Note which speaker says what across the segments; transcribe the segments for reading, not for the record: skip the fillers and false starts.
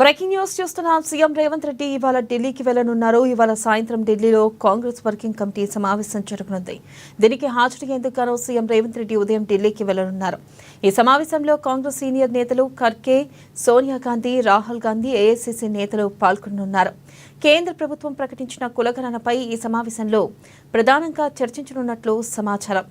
Speaker 1: Breaking news చూస్తున్నాం. CM Revanth Reddy ఇవాళ ఢిల్లీకి వెళ్లనున్నారు. ఇవాళ సాయంత్రం ఢిల్లీలో కాంగ్రెస్ వర్కింగ్ కమిటీ సమావేశం జరగనుంది. దీనికి హాజరయ్యేందుకు గాను సీఎం రేవంత్ రెడ్డి ఉదయం ఢిల్లీకి వెళ్లనున్నారు. ఈ సమావేశంలో కాంగ్రెస్ సీనియర్ నేతలు ఖర్గే, సోనియా గాంధీ, రాహుల్ గాంధీ, ఏఐసీసీ నేతలు పాల్గొనున్నారు. కేంద్ర ప్రభుత్వం ప్రకటించిన కులగణనపై ఈ సమావేశంలో ప్రధానంగా చర్చించనున్నట్లు సమాచారం.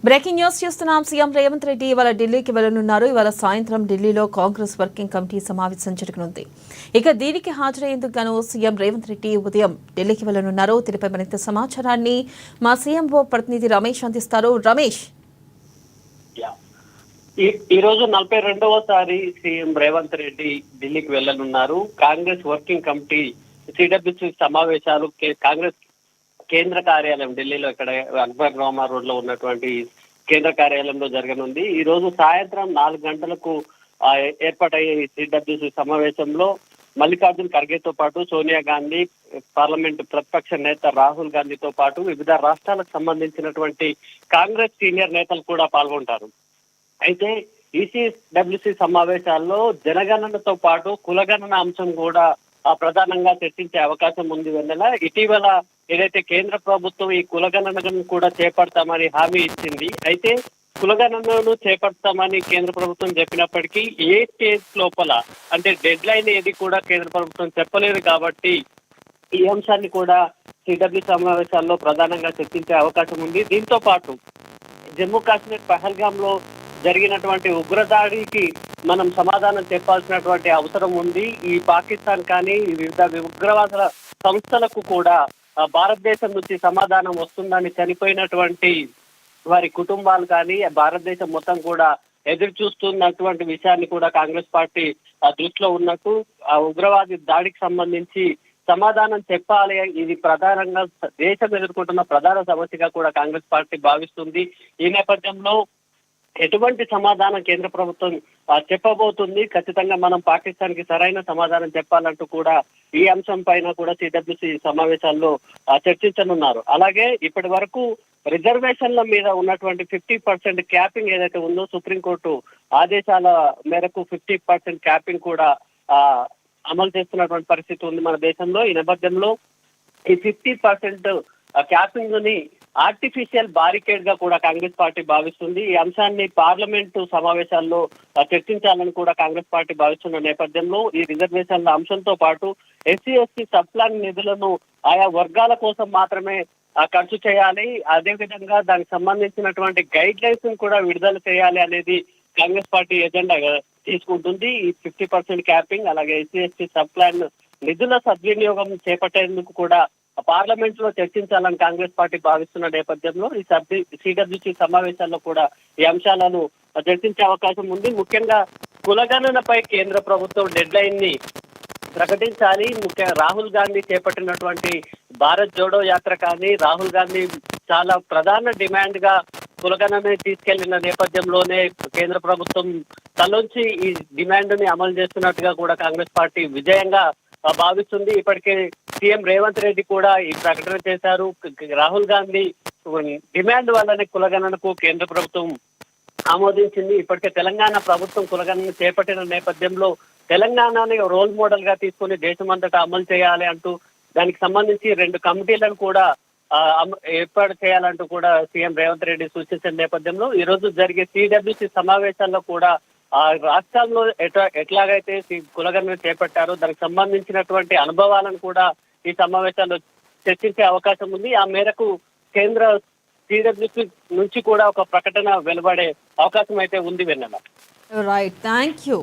Speaker 1: బ్రేకింగ్ న్యూస్ చూస్తున్నాం. సీఎం రేవంత్ రెడ్డి ఇవాళ ఢిల్లీకి వెళ్లనున్నారు. ఇవాళ సాయంత్రం ఢిల్లీలో కాంగ్రెస్ వర్కింగ్ కమిటీ సమావేశం జరగనుంది. ఇక దీనికి హాజరయ్యేందుకు గాను సీఎం రేవంత్ రెడ్డి ఉదయం ఢిల్లీకి వెళ్లనున్నారు. దీనిపై మరింత సమాచారాన్ని మా సీఎంఓ ప్రతినిధి రమేష్ అందిస్తారు. రమేష్,
Speaker 2: ఈ రోజు 42వసారి సీఎం రేవంత్ రెడ్డి ఢిల్లీకి వెళ్లనున్నారు. కాంగ్రెస్ వర్కింగ్ కమిటీ సిడబ్ల్యూసీ సమావేశాలు కాంగ్రెస్ కేంద్ర కార్యాలయం ఢిల్లీలో ఇక్కడ అక్బర్ రామా రోడ్ లో ఉన్నటువంటి కేంద్ర కార్యాలయంలో జరగనుంది. ఈ రోజు సాయంత్రం 4 గంటలకు ఏర్పాటయ్యే ఈ సిడబ్ల్యూసీ సమావేశంలో మల్లికార్జున్ ఖర్గేతో పాటు సోనియా గాంధీ, పార్లమెంటు ప్రతిపక్ష నేత రాహుల్ గాంధీతో పాటు వివిధ రాష్ట్రాలకు సంబంధించినటువంటి కాంగ్రెస్ సీనియర్ నేతలు కూడా పాల్గొంటారు. అయితే ఈసీడబ్ల్యూసీ సమావేశాల్లో జనగణనతో పాటు కులగణన అంశం కూడా ప్రధానంగా చర్చించే అవకాశం ఉంది. వెన్నెల ఇటీవల ఏదైతే కేంద్ర ప్రభుత్వం ఈ కులగణనను కూడా చేపడతామని హామీ ఇచ్చింది. అయితే కులగణనను చేపడతామని కేంద్ర ప్రభుత్వం చెప్పినప్పటికీ ఏ స్టేజ్ లోపల అంటే డెడ్ లైన్ ఏది కూడా కేంద్ర ప్రభుత్వం చెప్పలేదు కాబట్టి ఈ అంశాన్ని కూడా సిడబ్ల్యూ సమావేశాల్లో ప్రధానంగా చర్చించే అవకాశం ఉంది. దీంతో పాటు జమ్మూ కాశ్మీర్ పహల్గామ్ లో జరిగినటువంటి ఉగ్రదాడికి మనం సమాధానం చెప్పాల్సినటువంటి అవసరం ఉంది. ఈ పాకిస్తాన్ కానీ వివిధ ఉగ్రవాద సంస్థలకు కూడా భారతదేశం నుంచి సమాధానం వస్తుందని చనిపోయినటువంటి వారి కుటుంబాలు కానీ భారతదేశం మొత్తం కూడా ఎదురు చూస్తున్నటువంటి విషయాన్ని కూడా కాంగ్రెస్ పార్టీ దృష్టిలో ఉన్నట్టు ఆ ఉగ్రవాది దాడికి సంబంధించి సమాధానం చెప్పాలి. ఇది ప్రధానంగా దేశం ఎదుర్కొంటున్న ప్రధాన సమస్యగా కూడా కాంగ్రెస్ పార్టీ భావిస్తుంది. ఈ నేపథ్యంలో ఎటువంటి సమాధానం కేంద్ర ప్రభుత్వం చెప్పబోతుంది, ఖచ్చితంగా మనం పాకిస్తాన్ కి సరైన సమాధానం చెప్పాలంటూ కూడా ఈ అంశం పైన కూడా సిడబ్ల్యూసి సమావేశాల్లో చర్చించనున్నారు. అలాగే ఇప్పటి వరకు రిజర్వేషన్ల మీద ఉన్నటువంటి 50% క్యాపింగ్ ఏదైతే ఉందో సుప్రీంకోర్టు ఆదేశాల మేరకు 50% క్యాపింగ్ కూడా అమలు చేస్తున్నటువంటి పరిస్థితి ఉంది మన దేశంలో. ఈ నేపథ్యంలో ఈ 50% క్యాపింగ్ ని ఆర్టిఫిషియల్ బారికేడ్ గా కూడా కాంగ్రెస్ పార్టీ భావిస్తుంది. ఈ అంశాన్ని పార్లమెంటు సమావేశాల్లో చర్చించాలని కూడా కాంగ్రెస్ పార్టీ భావిస్తున్న నేపథ్యంలో ఈ రిజర్వేషన్ల అంశంతో పాటు ఎస్సీ ఎస్టీ సబ్ ప్లాన్ నిధులను ఆయా వర్గాల కోసం మాత్రమే ఖర్చు చేయాలి, అదేవిధంగా దానికి సంబంధించినటువంటి గైడ్ లైన్స్ కూడా విడుదల చేయాలి అనేది కాంగ్రెస్ పార్టీ ఎజెండా తీసుకుంటుంది. ఈ 50% క్యాపింగ్ అలాగే ఎస్సీ ఎస్టీ సబ్ ప్లాన్ నిధుల సద్వినియోగం చేపట్టేందుకు కూడా పార్లమెంట్ లో చర్చించాలని కాంగ్రెస్ పార్టీ భావిస్తున్న నేపథ్యంలో ఈ సిడబ్ల్యూసి సమావేశాల్లో కూడా ఈ అంశాలను చర్చించే అవకాశం ఉంది. ముఖ్యంగా కులగణనపై కేంద్ర ప్రభుత్వం డెడ్ లైన్ ని ప్రకటించాలి. ముఖ్యంగా రాహుల్ గాంధీ చేపట్టినటువంటి భారత్ జోడో యాత్ర కానీ రాహుల్ గాంధీ చాలా ప్రధాన డిమాండ్ గా కులగణన తీసుకెళ్లిన నేపథ్యంలోనే కేంద్ర ప్రభుత్వం తలొంచి ఈ డిమాండ్ ని అమలు చేస్తున్నట్టుగా కూడా కాంగ్రెస్ పార్టీ విజయంగా భావిస్తుంది. ఇప్పటికే సీఎం రేవంత్ రెడ్డి కూడా ఈ ప్రకటన చేశారు. రాహుల్ గాంధీ డిమాండ్ వల్లనే కులగణనకు కేంద్ర ప్రభుత్వం ఆమోదించింది. ఇప్పటికే తెలంగాణ ప్రభుత్వం కులగణన చేపట్టిన నేపథ్యంలో తెలంగాణని రోల్ మోడల్ గా తీసుకుని దేశమంతటా అమలు చేయాలి అంటూ దానికి సంబంధించి 2 కమిటీలను కూడా ఏర్పాటు చేయాలంటూ కూడా సీఎం రేవంత్ రెడ్డి సూచించిన నేపథ్యంలో ఈ రోజు జరిగే సిడబ్ల్యూసి సమావేశాల్లో కూడా రాష్ట్రాల్లో ఎట్లాగైతే కులగణన చేపట్టారో దానికి సంబంధించినటువంటి అనుభవాలను కూడా ఈ సమావేశాల్లో చర్చించే అవకాశం ఉంది. ఆ మేరకు కేంద్ర సిడబ్ల్యూసి నుంచి కూడా ఒక ప్రకటన వెలువడే అవకాశం అయితే ఉంది. వెన్నెల.
Speaker 1: Right, thank you.